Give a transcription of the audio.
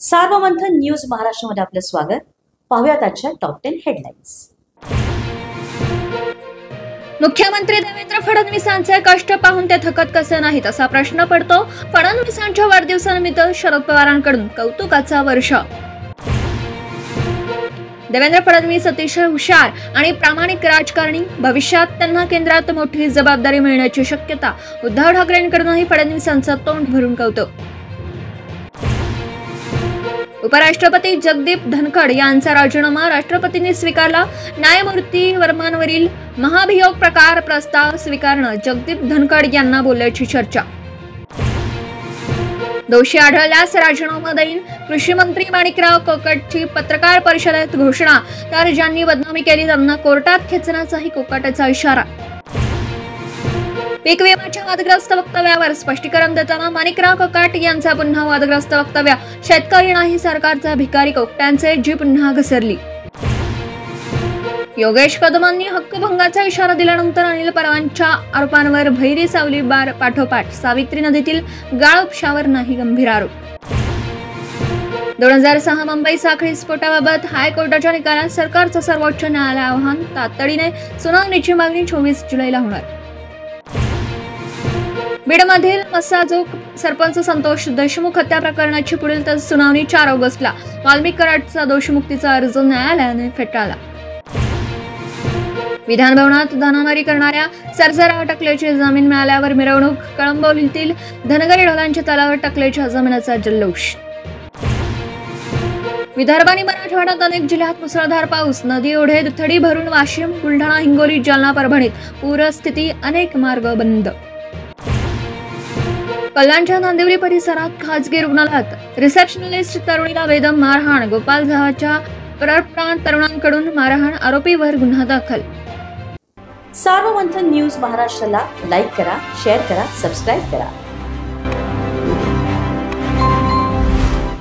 Sarvamanthan news महाराष्ट्रामध्ये आपलं स्वागत। पाहूयात आजच्या टॉप 10 हेडलाईन्स। मुख्यमंत्री देवेंद्र फडणवीसांचे कष्ट पाहून ते थकत कसे नाहीत असा प्रश्न पडतो। फडणवीसांच्या वाढदिवसानिमित्त शरद पवारांकडून कौतुकाचा वर्षाव। देवेंद्र फडणवीस अतिशय हुशार आणि प्रामाणिक राजकारणी, भविष्यात त्यांना केंद्रात मोठी जबाबदारी मिळण्याची शक्यता। उद्धव ठाकरेंकडूनही फडणवीसांचं तोंड भरून कौतुक। उपराष्ट्रपती जगदीप धनखड यांचा राजीनामा राष्ट्रपतींनी स्वीकारला। न्यायमूर्ती वर्मांवरील महाभियोग प्रकार प्रस्ताव स्वीकारणं जगदीप धनखड यांना बोलल्याची चर्चा। दोषी आढळल्यास राजीनामा देईन, कृषी मंत्री माणिकराव कोकाटेची पत्रकार परिषदेत घोषणा। तर ज्यांनी बदनामी केली त्यांना कोर्टात खेचण्याचाही कोकाटेचा इशारा। पीक विम्याच्या वादग्रस्त वक्तव्यावर स्पष्टीकरण देताना माणिकराव कोकाटे यांचा पुन्हा वादग्रस्त वक्तव्य। शेतकरी नाही सरकारचा भिकारी, कोकट्यांचे जी पुन्हा घसरली। योगेश कदमांनी हक्कभंगाचा इशारा दिल्यानंतर अनिल परवांच्या आरोपांवर भैरी सावली बार पाठोपाठ। सावित्री नदीतील गाळ उपशावर नाही गंभीर आरोप। 2006 मुंबई साखळी स्फोटाबाबत हायकोर्टाच्या निकालात सरकारचं सर्वोच्च न्यायालय आव्हान। तातडीने सुनावणीची मागणी 24 जुलैला होणार। बीडमधील मसाजोग सरपंच संतोष देशमुख हत्या प्रकरणाची पुढील सुनावणी 4 ऑगस्टला। वाल्मिक कराडचा दोषमुक्तीचा अर्ज न्यायालयाने फेटाळला। विधान भवनात धनामारी करणाऱ्या सरसराव टकलेची जमीन मिळाल्यावर मिरवणूक। कळंबोलीतील धनगरी ढोलांच्या तलावर टकलेच्या जमिनीचा जल्लोष। विदर्भ आणि मराठवाड्यात अनेक जिल्ह्यात मुसळधार पाऊस। नदी ओढे दुथडी भरून वाशिम, बुलढाणा, हिंगोली, जालना, परभणीत पूरस्थिती, अनेक मार्ग बंद। कल्याणच्या नांदिवली परिसरात खासगी रुग्णालयात रिसेप्शनिस्ट तरुणीला बेदम मारहाण। गोपालधाच्या परप्रांत तरुणांकडून मारहाण, आरोपीवर गुन्हा दाखल। सार्वमंथन न्यूज महाराष्ट्राला लाईक करा, शेअर करा, सबस्क्राइब करा।